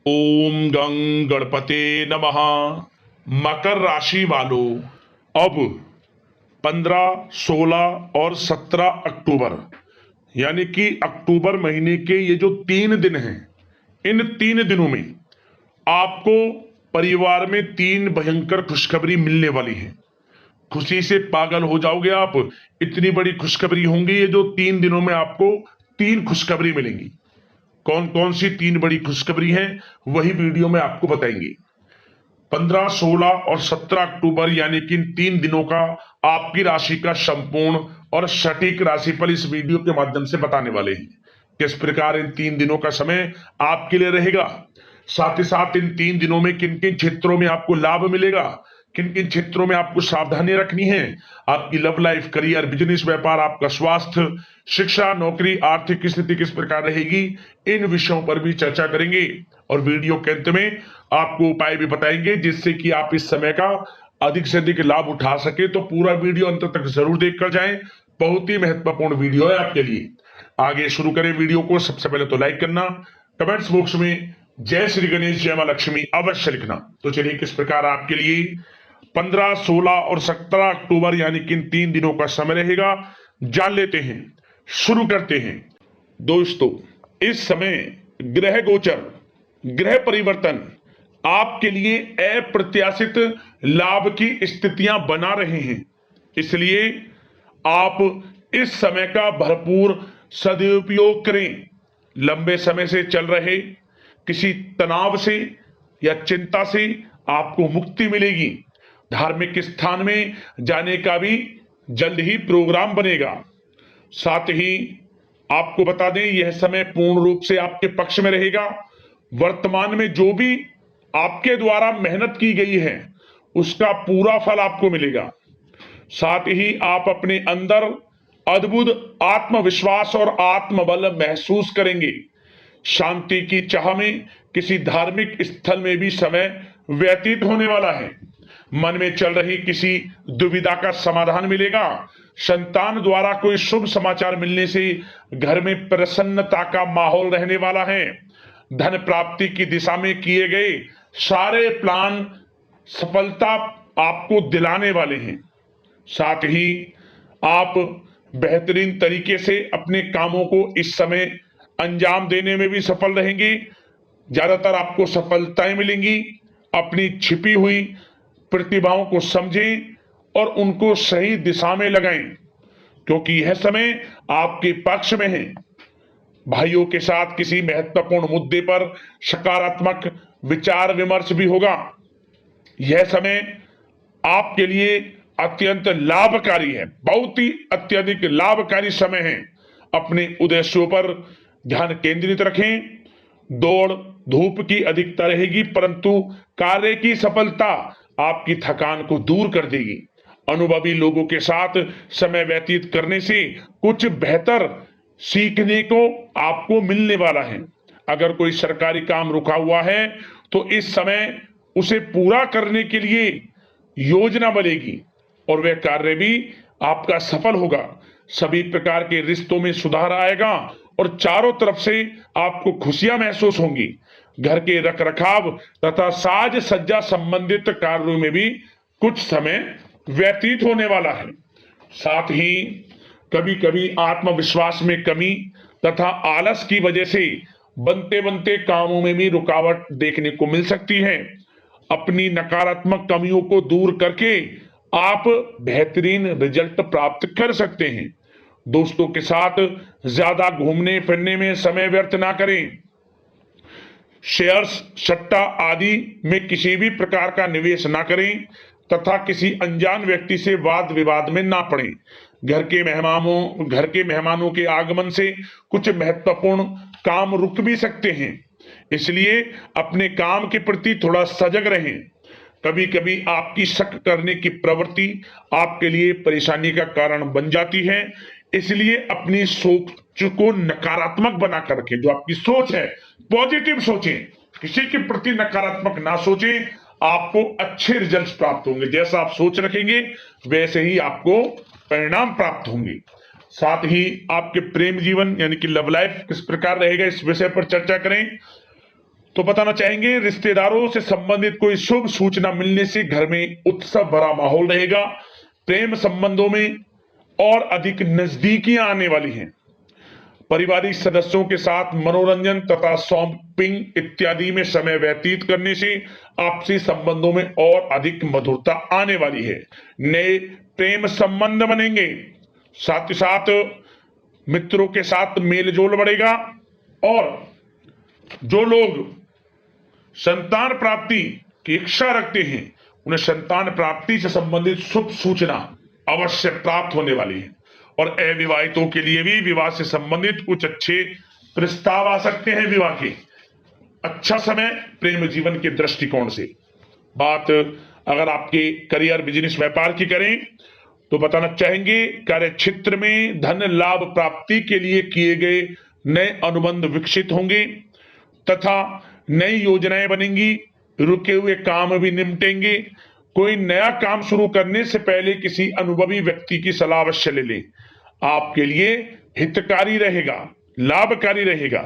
ओम गं गणपते नमः। मकर राशि वालों, अब 15, 16 और 17 अक्टूबर यानी कि अक्टूबर महीने के ये जो 3 दिन हैं, इन 3 दिनों में आपको परिवार में 3 भयंकर खुशखबरी मिलने वाली है। खुशी से पागल हो जाओगे आप, इतनी बड़ी खुशखबरी होंगी ये जो 3 दिनों में आपको 3 खुशखबरी मिलेंगी। कौन कौन सी 3 बड़ी खुशखबरी हैं वही वीडियो में आपको बताएंगे। 15, 16 और 17 अक्टूबर यानी कि इन 3 दिनों का आपकी राशि का संपूर्ण और सटीक राशिफल इस वीडियो के माध्यम से बताने वाले हैं। किस प्रकार इन 3 दिनों का समय आपके लिए रहेगा, साथ ही साथ इन 3 दिनों में किन किन क्षेत्रों में आपको लाभ मिलेगा, किन किन क्षेत्रों में आपको सावधानी रखनी है, आपकी लव लाइफ, करियर, बिजनेस, व्यापार, आपका स्वास्थ्य, शिक्षा, नौकरी, आर्थिक स्थिति किस प्रकार रहेगी, इन विषयों पर भी चर्चा करेंगे। और वीडियो के अंत में आपको उपाय भी बताएंगे जिससे कि आप इस समय का अधिक से अधिक लाभ उठा सके। तो पूरा वीडियो अंत तक जरूर देखकर जाएं, बहुत ही महत्वपूर्ण वीडियो है आपके लिए। आगे शुरू करें वीडियो को। सबसे पहले तो लाइक करना, कमेंट्स बॉक्स में जय श्री गणेश, जय मां लक्ष्मी अवश्य लिखना। तो चलिए किस प्रकार आपके लिए 15, 16 और 17 अक्टूबर यानी कि इन 3 दिनों का समय रहेगा, जान लेते हैं। शुरू करते हैं। दोस्तों, इस समय ग्रह गोचर, ग्रह परिवर्तन आपके लिए अप्रत्याशित लाभ की स्थितियां बना रहे हैं, इसलिए आप इस समय का भरपूर सदुपयोग करें। लंबे समय से चल रहे किसी तनाव से या चिंता से आपको मुक्ति मिलेगी। धार्मिक स्थान में जाने का भी जल्द ही प्रोग्राम बनेगा। साथ ही आपको बता दें, यह समय पूर्ण रूप से आपके पक्ष में रहेगा। वर्तमान में जो भी आपके द्वारा मेहनत की गई है उसका पूरा फल आपको मिलेगा। साथ ही आप अपने अंदर अद्भुत आत्मविश्वास और आत्मबल महसूस करेंगे। शांति की चाह में किसी धार्मिक स्थल में भी समय व्यतीत होने वाला है। मन में चल रही किसी दुविधा का समाधान मिलेगा। संतान द्वारा कोई शुभ समाचार मिलने से घर में प्रसन्नता का माहौल रहने वाला है। धन प्राप्ति की दिशा में किए गए सारे प्लान सफलता आपको दिलाने वाले हैं। साथ ही आप बेहतरीन तरीके से अपने कामों को इस समय अंजाम देने में भी सफल रहेंगे। ज्यादातर आपको सफलताएं मिलेंगी। अपनी छिपी हुई प्रतिभाओं को समझें और उनको सही दिशा में लगाएं, क्योंकि यह समय आपके पक्ष में है। भाइयों के साथ किसी महत्वपूर्ण मुद्दे पर सकारात्मक विचार विमर्श भी होगा। यह समय आपके लिए अत्यंत लाभकारी है, बहुत ही अत्यधिक लाभकारी समय है। अपने उद्देश्यों पर ध्यान केंद्रित रखें। दौड़ धूप की अधिकता रहेगी, परंतु कार्य की सफलता आपकी थकान को दूर कर देगी। अनुभवी लोगों के साथ समय व्यतीत करने से कुछ बेहतर सीखने को आपको मिलने वाला है। अगर कोई सरकारी काम रुका हुआ है तो इस समय उसे पूरा करने के लिए योजना बनेगी और वह कार्य भी आपका सफल होगा। सभी प्रकार के रिश्तों में सुधार आएगा और चारों तरफ से आपको खुशियां महसूस होंगी। घर के रखरखाव तथा साज सज्जा संबंधित कार्यों में भी कुछ समय व्यतीत होने वाला है। साथ ही कभी कभी आत्मविश्वास में कमी तथा आलस की वजह से बनते बनते कामों में भी रुकावट देखने को मिल सकती है। अपनी नकारात्मक कमियों को दूर करके आप बेहतरीन रिजल्ट प्राप्त कर सकते हैं। दोस्तों के साथ ज्यादा घूमने फिरने में समय व्यर्थ ना करें। शेयर्स, सट्टा आदि में किसी भी प्रकार का निवेश ना करें तथा किसी अनजान व्यक्ति से वाद विवाद में ना पड़ें। घर के मेहमानों के आगमन से कुछ महत्वपूर्ण काम रुक भी सकते हैं, इसलिए अपने काम के प्रति थोड़ा सजग रहें। कभी कभी आपकी शक करने की प्रवृत्ति आपके लिए परेशानी का कारण बन जाती है, इसलिए अपनी सोच को नकारात्मक बनाकर रखें। जो आपकी सोच है पॉजिटिव सोचें, किसी के प्रति नकारात्मक ना सोचें। आपको अच्छे रिजल्ट्स प्राप्त होंगे। जैसा आप सोच रखेंगे वैसे ही आपको परिणाम प्राप्त होंगे। साथ ही आपके प्रेम जीवन यानी कि लव लाइफ किस प्रकार रहेगा, इस विषय पर चर्चा करें। तो बताना चाहेंगे रिश्तेदारों से संबंधित कोई शुभ सूचना मिलने से घर में उत्सव भरा माहौल रहेगा। प्रेम संबंधों में और अधिक नजदीकियां आने वाली हैं। पारिवारिक सदस्यों के साथ मनोरंजन तथा शॉपिंग इत्यादि में समय व्यतीत करने से आपसी संबंधों में और अधिक मधुरता आने वाली है। नए प्रेम संबंध बनेंगे। साथ ही साथ मित्रों के साथ मेलजोल बढ़ेगा। और जो लोग संतान प्राप्ति की इच्छा रखते हैं उन्हें संतान प्राप्ति से संबंधित शुभ सूचना अवश्य प्राप्त होने वाली है। और अविवाहितों के लिए भी विवाह से संबंधित कुछ अच्छे प्रस्ताव आ सकते हैं। विवाह के अच्छा समय प्रेम जीवन के दृष्टिकोण से। बात अगर आपके करियर बिजनेस व्यापार की करें तो बताना चाहेंगे कार्य क्षेत्र में धन लाभ प्राप्ति के लिए किए गए नए अनुबंध विकसित होंगे तथा नई योजनाएं बनेंगी। रुके हुए काम भी निपटेंगे। कोई नया काम शुरू करने से पहले किसी अनुभवी व्यक्ति की सलाह अवश्य ले लें। आपके लिए हितकारी रहेगा, लाभकारी रहेगा।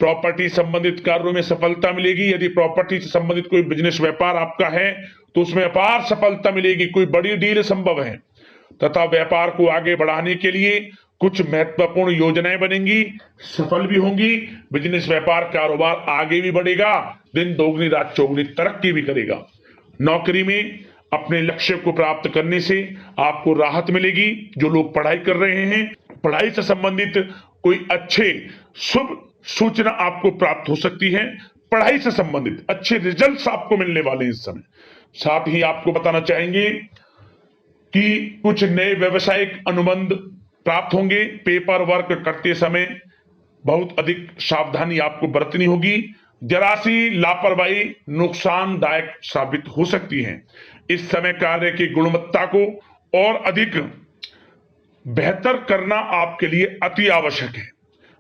प्रॉपर्टी संबंधित कार्यों में सफलता मिलेगी। यदि प्रॉपर्टी से संबंधित कोई बिजनेस व्यापार आपका है तो उसमें अपार सफलता मिलेगी। कोई बड़ी डील संभव है तथा व्यापार को आगे बढ़ाने के लिए कुछ महत्वपूर्ण योजनाएं बनेंगी, सफल भी होंगी। बिजनेस व्यापार कारोबार आगे भी बढ़ेगा, दिन दोगुनी रात चौगुनी तरक्की भी करेगा। नौकरी में अपने लक्ष्य को प्राप्त करने से आपको राहत मिलेगी। जो लोग पढ़ाई कर रहे हैं, पढ़ाई से संबंधित कोई अच्छे शुभ सूचना आपको प्राप्त हो सकती है। पढ़ाई से संबंधित अच्छे रिजल्ट्स आपको मिलने वाले हैं इस समय। साथ ही आपको बताना चाहेंगे कि कुछ नए व्यवसायिक अनुबंध प्राप्त होंगे। पेपर वर्क करते समय बहुत अधिक सावधानी आपको बरतनी होगी। जरा सी लापरवाही नुकसानदायक साबित हो सकती है। इस समय कार्य की गुणवत्ता को और अधिक बेहतर करना आपके लिए अति आवश्यक है।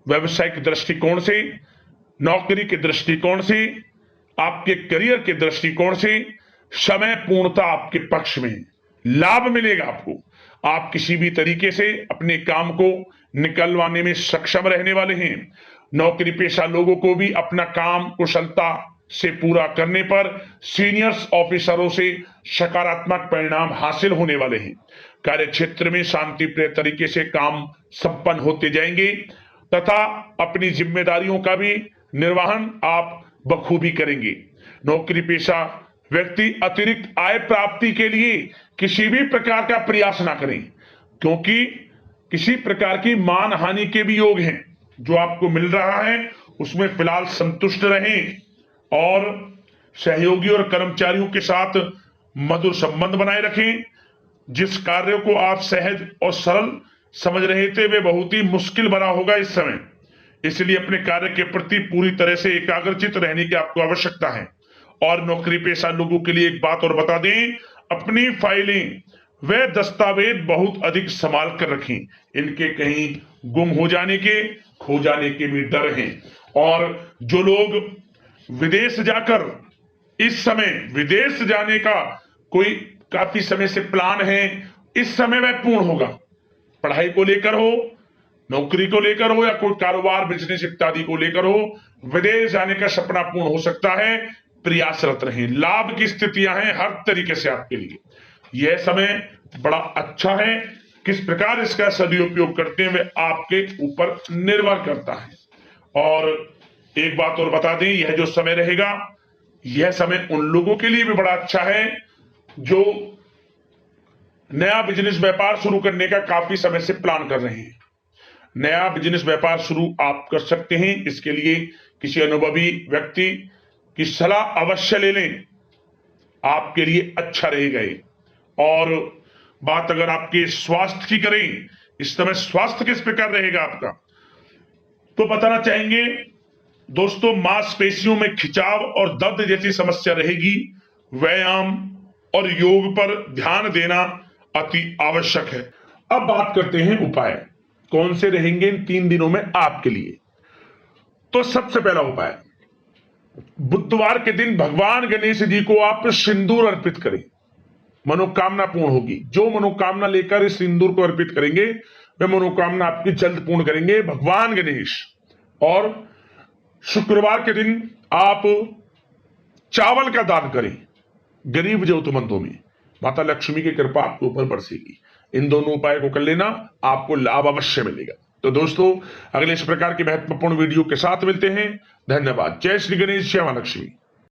व्यवसायिक दृष्टिकोण से, नौकरी के दृष्टिकोण से, आपके करियर के दृष्टिकोण से समय पूर्णता आपके पक्ष में है। लाभ मिलेगा आपको। आप किसी भी तरीके से अपने काम को निकलवाने में सक्षम रहने वाले हैं। नौकरी पेशा लोगों को भी अपना काम कुशलता से पूरा करने पर सीनियर्स ऑफिसरों से सकारात्मक परिणाम हासिल होने वाले हैं। कार्य क्षेत्र में शांतिप्रिय तरीके से काम संपन्न होते जाएंगे तथा अपनी जिम्मेदारियों का भी निर्वहन आप बखूबी करेंगे। नौकरी पेशा व्यक्ति अतिरिक्त आय प्राप्ति के लिए किसी भी प्रकार का प्रयास ना करें, क्योंकि किसी प्रकार की मान हानि के भी योग हैं। जो आपको मिल रहा है उसमें फिलहाल संतुष्ट रहें और सहयोगी और कर्मचारियों के साथ मधुर संबंध बनाए रखें। जिस कार्य को आप सहज और सरल समझ रहे थे वे बहुत ही मुश्किल बना होगा इस समय। इसलिए अपने कार्य के प्रति पूरी तरह से एकाग्रचित रहने की आपको आवश्यकता है। और नौकरी पेशा लोगों के लिए एक बात और बता दें, अपनी फाइलें वे दस्तावेज बहुत अधिक संभाल कर रखें। इनके कहीं गुम हो जाने के, खो जाने के भी डर हैं। और जो लोग विदेश जाकर इस समय विदेश जाने का कोई काफी समय से प्लान है, इस समय वह पूर्ण होगा। पढ़ाई को लेकर हो, नौकरी को लेकर हो या कोई कारोबार बिजनेस इत्यादि को लेकर हो, विदेश जाने का सपना पूर्ण हो सकता है। प्रयासरत रहें। लाभ की स्थितियां हैं हर तरीके से आपके लिए। यह समय बड़ा अच्छा है। किस प्रकार इसका सदुपयोग करते हैं वह आपके ऊपर निर्भर करता है। और एक बात और बता दें, यह जो समय रहेगा यह समय उन लोगों के लिए भी बड़ा अच्छा है जो नया बिजनेस व्यापार शुरू करने का काफी समय से प्लान कर रहे हैं। नया बिजनेस व्यापार शुरू आप कर सकते हैं। इसके लिए किसी अनुभवी व्यक्ति की सलाह अवश्य ले लें, आपके लिए अच्छा रहेगा। और बात अगर आपके स्वास्थ्य की करें, इस समय स्वास्थ्य किस प्रकार रहेगा आपका, तो बताना चाहेंगे दोस्तों, मांसपेशियों में खिंचाव और दर्द जैसी समस्या रहेगी। व्यायाम और योग पर ध्यान देना अति आवश्यक है। अब बात करते हैं उपाय कौन से रहेंगे इन 3 दिनों में आपके लिए। तो सबसे पहला उपाय, बुधवार के दिन भगवान गणेश जी को आप सिंदूर अर्पित करें, मनोकामना पूर्ण होगी। जो मनोकामना लेकर इस सिंदूर को अर्पित करेंगे वह मनोकामना आपकी जल्द पूर्ण करेंगे भगवान गणेश। और शुक्रवार के दिन आप चावल का दान करें गरीब जरूरतमंदों में, माता लक्ष्मी की कृपा आपके ऊपर बरसेगी। इन दोनों उपाय को कर लेना, आपको लाभ अवश्य मिलेगा। तो दोस्तों, अगले इस प्रकार के महत्वपूर्ण वीडियो के साथ मिलते हैं। धन्यवाद। जय श्री गणेश, जय मां लक्ष्मी।